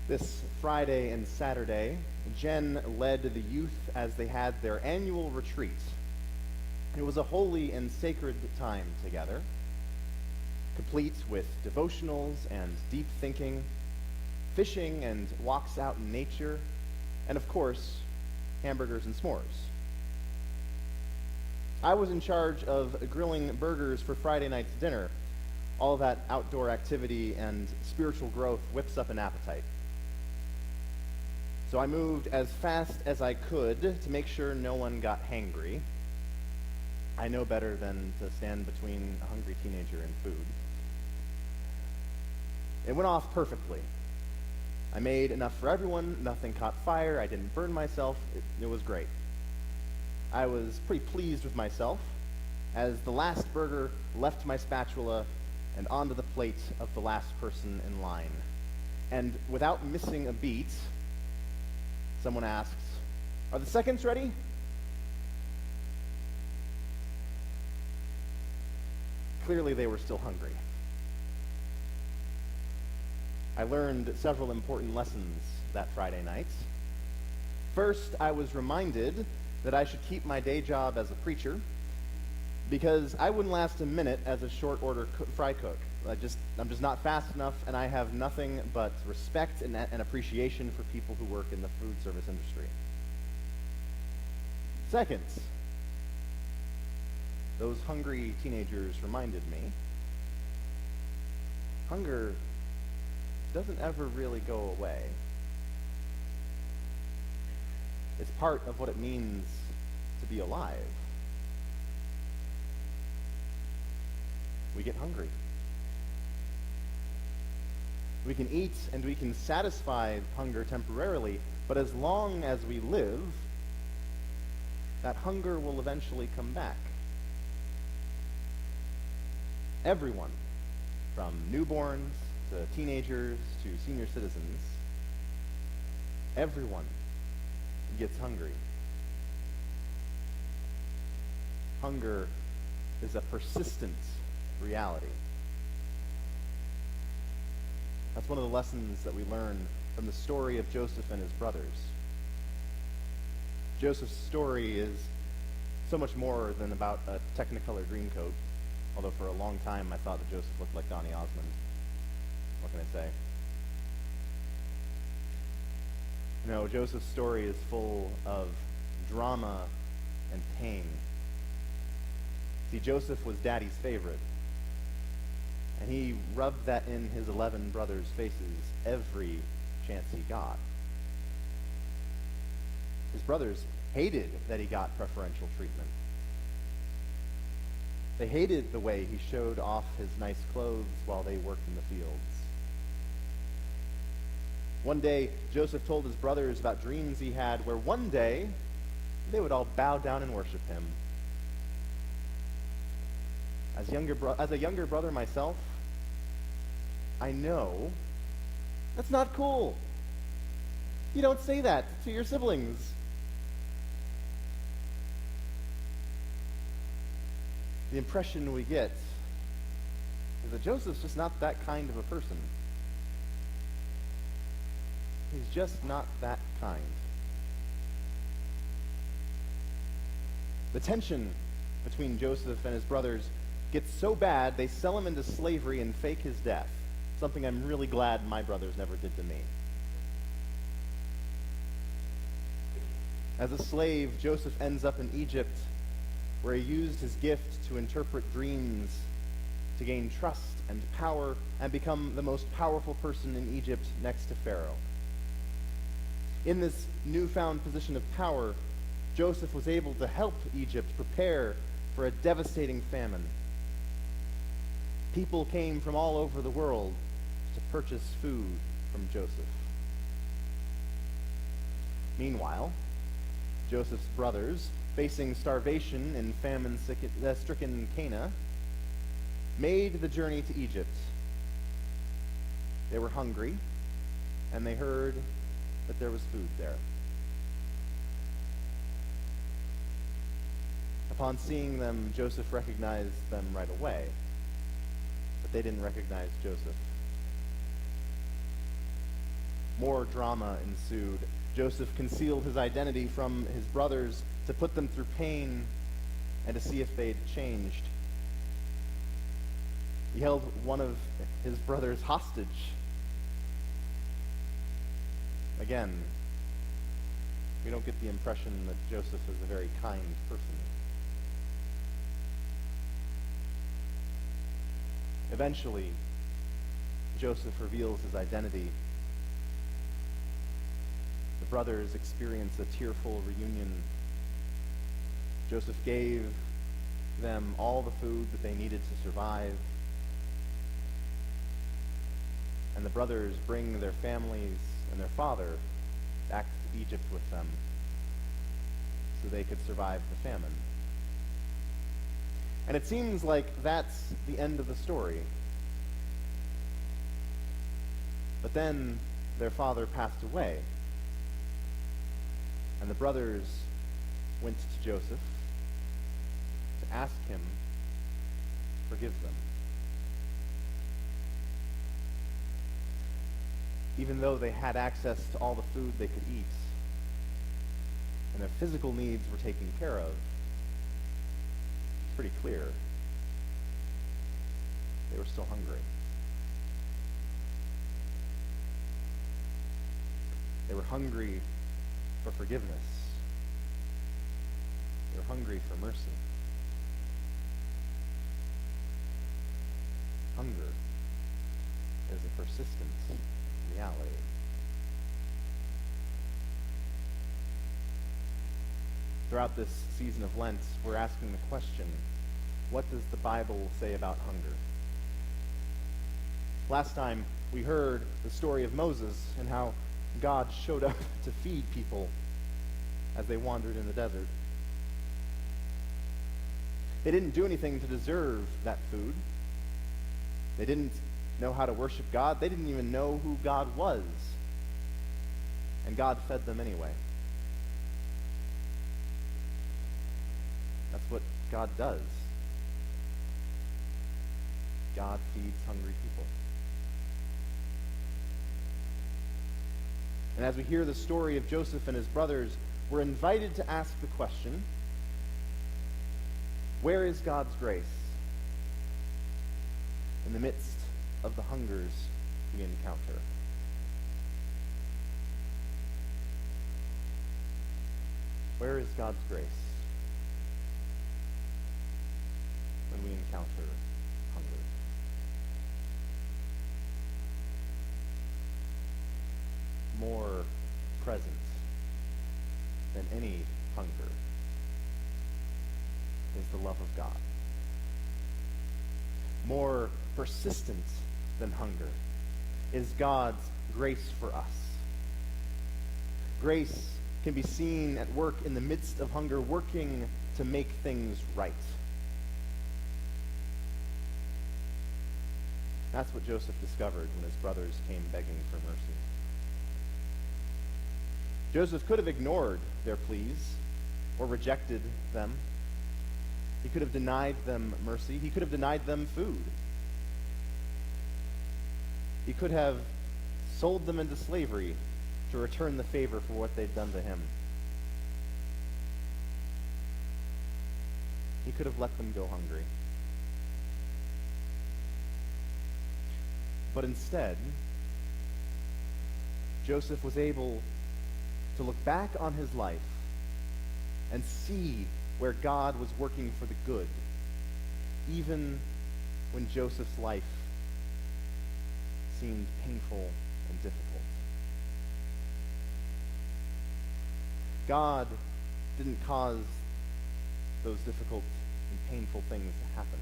This Friday and Saturday, Jen led the youth as they had their annual retreat. It was a holy and sacred time together, complete with devotionals and deep thinking, fishing and walks out in nature, and of course, hamburgers and s'mores. I was in charge of grilling burgers for Friday night's dinner. All that outdoor activity and spiritual growth whips up an appetite. So I moved as fast as I could to make sure no one got hangry. I know better than to stand between a hungry teenager and food. It went off perfectly. I made enough for everyone, nothing caught fire, I didn't burn myself, it was great. I was pretty pleased with myself as the last burger left my spatula and onto the plate of the last person in line. And without missing a beat, someone asks, "Are the seconds ready?" Clearly they were still hungry. I learned several important lessons that Friday night. First, I was reminded that I should keep my day job as a preacher because I wouldn't last a minute as a short order fry cook. I'm just not fast enough, and I have nothing but respect and appreciation for people who work in the food service industry. Second, those hungry teenagers reminded me, hunger doesn't ever really go away. It's part of what it means to be alive. We get hungry. We can eat and we can satisfy hunger temporarily, but as long as we live, that hunger will eventually come back. Everyone, from newborns to teenagers to senior citizens, everyone gets hungry. Hunger is a persistent reality. That's one of the lessons that we learn from the story of Joseph and his brothers. Joseph's story is so much more than about a Technicolor dream coat, although for a long time I thought that Joseph looked like Donny Osmond. What can I say? No, Joseph's story is full of drama and pain. See, Joseph was Daddy's favorite, and he rubbed that in his 11 brothers' faces every chance he got. His brothers hated that he got preferential treatment. They hated the way he showed off his nice clothes while they worked in the fields. One day, Joseph told his brothers about dreams he had where one day they would all bow down and worship him. As a younger brother myself, I know that's not cool. You don't say that to your siblings. The impression we get is that Joseph's just not that kind of a person. He's just not that kind. The tension between Joseph and his brothers gets so bad they sell him into slavery and fake his death, something I'm really glad my brothers never did to me. As a slave, Joseph ends up in Egypt, where he used his gift to interpret dreams to gain trust and power and become the most powerful person in Egypt next to Pharaoh. In this newfound position of power, Joseph was able to help Egypt prepare for a devastating famine. People came from all over the world to purchase food from Joseph. Meanwhile, Joseph's brothers, facing starvation in famine-stricken Canaan, made the journey to Egypt. They were hungry, and they heard that there was food there. Upon seeing them, Joseph recognized them right away, but they didn't recognize Joseph. More drama ensued. Joseph concealed his identity from his brothers to put them through pain and to see if they'd changed. He held one of his brothers hostage. Again, we don't get the impression that Joseph is a very kind person. Eventually, Joseph reveals his identity. The brothers experience a tearful reunion. Joseph gave them all the food that they needed to survive. And the brothers bring their families and their father back to Egypt with them so they could survive the famine. And it seems like that's the end of the story. But then their father passed away, and the brothers went to Joseph to ask him to forgive them. Even though they had access to all the food they could eat, and their physical needs were taken care of, it's pretty clear they were still hungry. They were hungry for forgiveness. They were hungry for mercy. Hunger is a persistent reality. Throughout this season of Lent, we're asking the question, what does the Bible say about hunger? Last time, we heard the story of Moses and how God showed up to feed people as they wandered in the desert. They didn't do anything to deserve that food. They didn't know how to worship God. They didn't even know who God was. And God fed them anyway. That's what God does. God feeds hungry people. And as we hear the story of Joseph and his brothers, we're invited to ask the question, where is God's grace in the midst of the hungers we encounter? Where is God's grace when we encounter hunger? More present than any hunger is the love of God. More persistent than hunger is God's grace for us. Grace can be seen at work in the midst of hunger, working to make things right. That's what Joseph discovered when his brothers came begging for mercy. Joseph could have ignored their pleas or rejected them. He could have denied them mercy. He could have denied them food. He could have sold them into slavery to return the favor for what they'd done to him. He could have let them go hungry. But instead, Joseph was able to look back on his life and see where God was working for the good, even when Joseph's life seemed painful and difficult. God didn't cause those difficult and painful things to happen.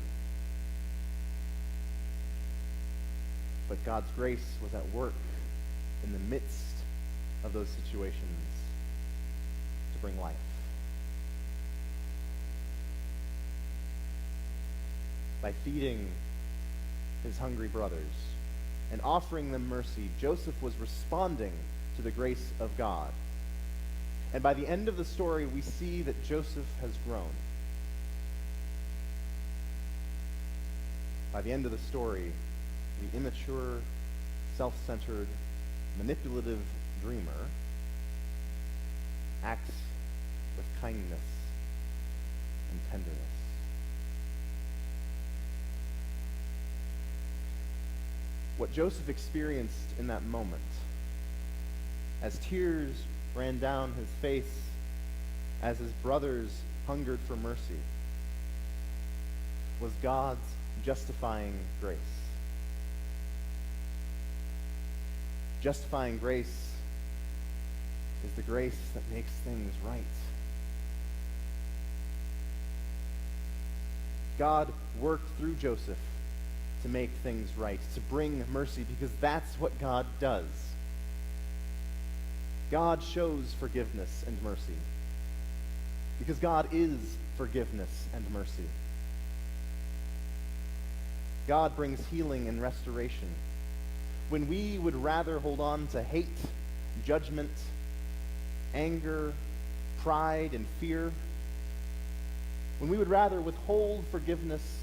But God's grace was at work in the midst of those situations to bring life. By feeding his hungry brothers and offering them mercy, Joseph was responding to the grace of God. And by the end of the story, we see that Joseph has grown. By the end of the story, the immature, self-centered, manipulative dreamer acts with kindness and tenderness. What Joseph experienced in that moment, as tears ran down his face, as his brothers hungered for mercy, was God's justifying grace. Justifying grace is the grace that makes things right. God worked through Joseph to make things right, to bring mercy, because that's what God does. God shows forgiveness and mercy, because God is forgiveness and mercy. God brings healing and restoration. When we would rather hold on to hate, judgment, anger, pride, and fear, when we would rather withhold forgiveness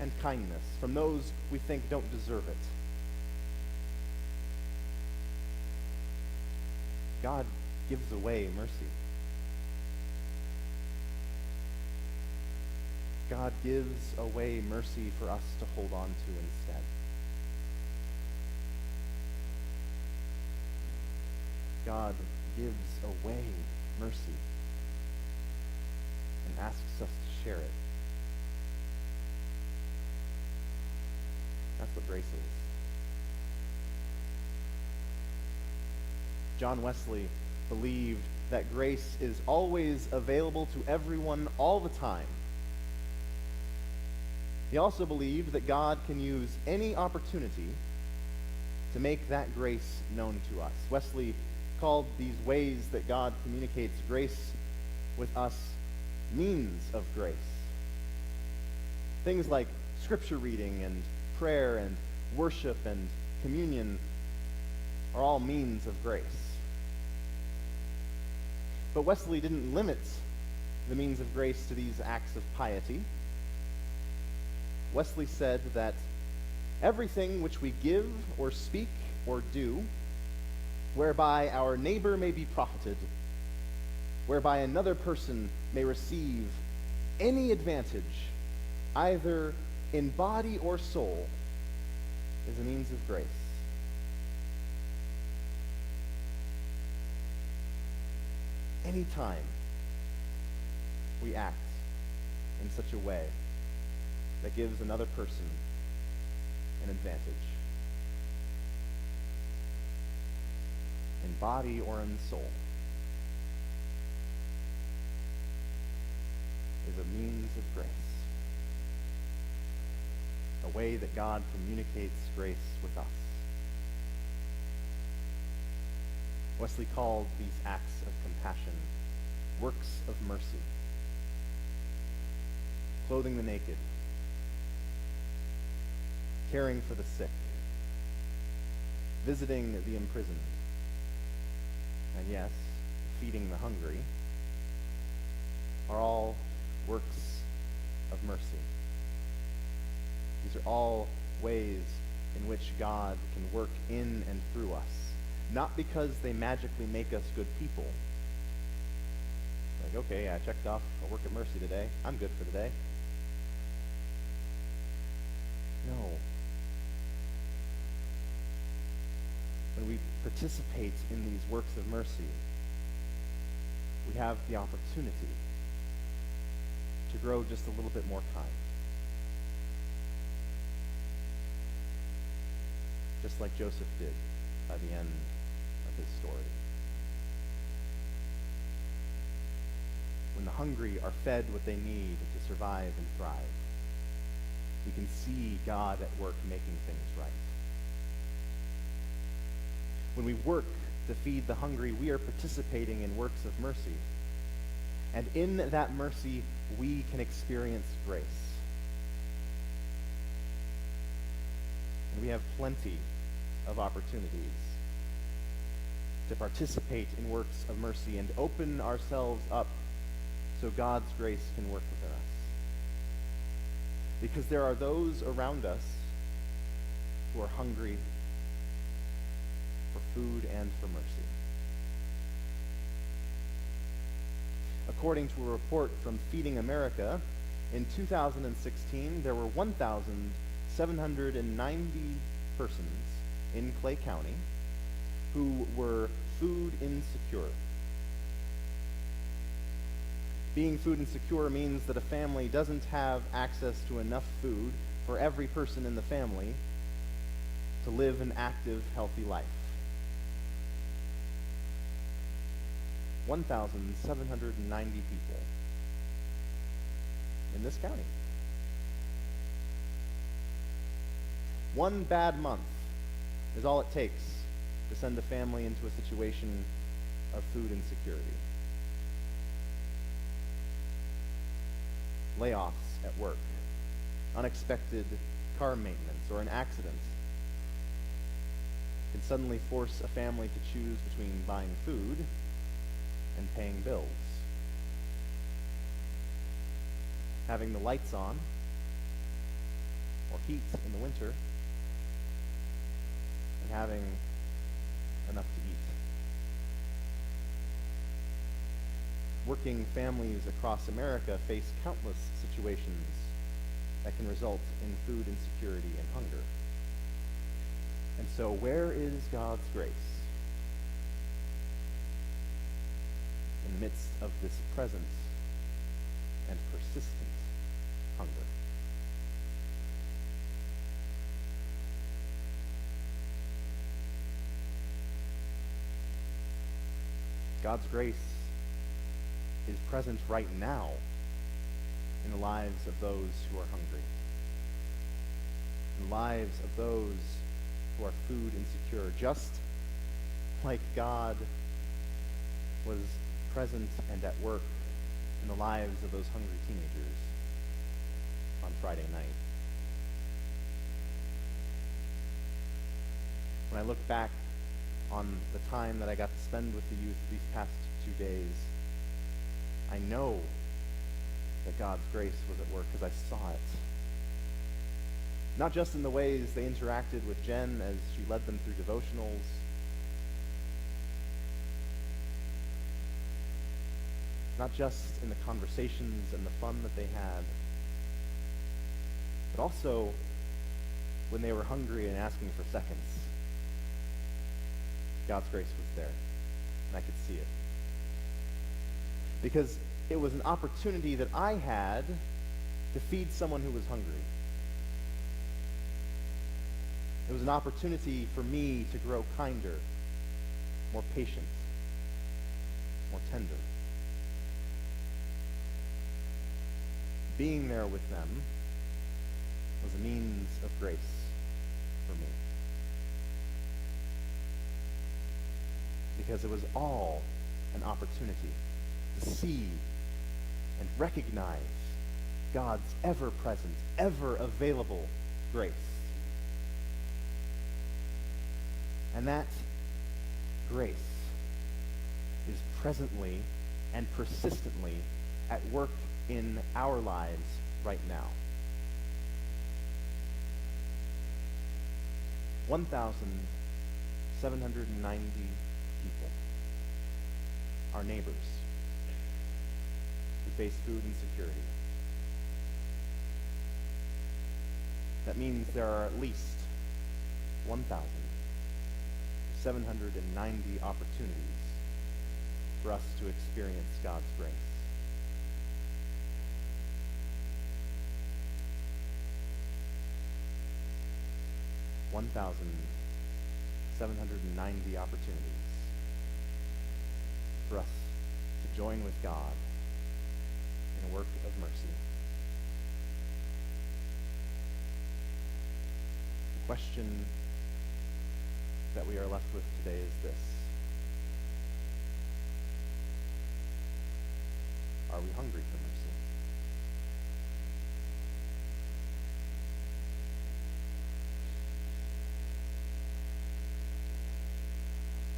and kindness from those we think don't deserve it, God gives away mercy. God gives away mercy for us to hold on to instead. God gives away mercy and asks us to share it. That's what grace is. John Wesley believed that grace is always available to everyone all the time. He also believed that God can use any opportunity to make that grace known to us. Wesley called these ways that God communicates grace with us means of grace. Things like scripture reading and prayer and worship and communion are all means of grace. But Wesley didn't limit the means of grace to these acts of piety. Wesley said that everything which we give or speak or do, whereby our neighbor may be profited, whereby another person may receive any advantage, either in body or soul, is a means of grace. Anytime we act in such a way that gives another person an advantage, in body or in soul, is a means of grace. A way that God communicates grace with us. Wesley called these acts of compassion works of mercy. Clothing the naked, caring for the sick, visiting the imprisoned, and yes, feeding the hungry, are all works of mercy. These are all ways in which God can work in and through us, not because they magically make us good people. Like, okay, I checked off a work of mercy today. I'm good for the day. No. When we participate in these works of mercy, we have the opportunity to grow just a little bit more kind. Just like Joseph did by the end of his story. When the hungry are fed what they need to survive and thrive, we can see God at work making things right. When we work to feed the hungry, we are participating in works of mercy. And in that mercy, we can experience grace. And we have plenty of opportunities to participate in works of mercy and open ourselves up so God's grace can work within us. Because there are those around us who are hungry for food and for mercy. According to a report from Feeding America, in 2016, there were 1,790 persons in Clay County who were food insecure. Being food insecure means that a family doesn't have access to enough food for every person in the family to live an active, healthy life. 1,790 people in this county. One bad month is all it takes to send a family into a situation of food insecurity. Layoffs at work, unexpected car maintenance, or an accident can suddenly force a family to choose between buying food and paying bills. Having the lights on, or heat in the winter, and having enough to eat. Working families across America face countless situations that can result in food insecurity and hunger. And so, where is God's grace in the midst of this present and persistent hunger? God's grace is present right now in the lives of those who are hungry, in the lives of those who are food insecure, just like God was present and at work in the lives of those hungry teenagers on Friday night. When I look back on the time that I got to spend with the youth these past 2 days, I know that God's grace was at work because I saw it. Not just in the ways they interacted with Jen as she led them through devotionals, not just in the conversations and the fun that they had, but also when they were hungry and asking for seconds. God's grace was there, and I could see it. Because it was an opportunity that I had to feed someone who was hungry. It was an opportunity for me to grow kinder, more patient, more tender. Being there with them was a means of grace for me. Because it was all an opportunity to see and recognize God's ever-present, ever-available grace. And that grace is presently and persistently at work in our lives right now. 1,790 people, our neighbors, who face food insecurity. That means there are at least 1,790 opportunities for us to experience God's grace. $1,790 opportunities for us to join with God in a work of mercy. The question that we are left with today is this: are we hungry for mercy?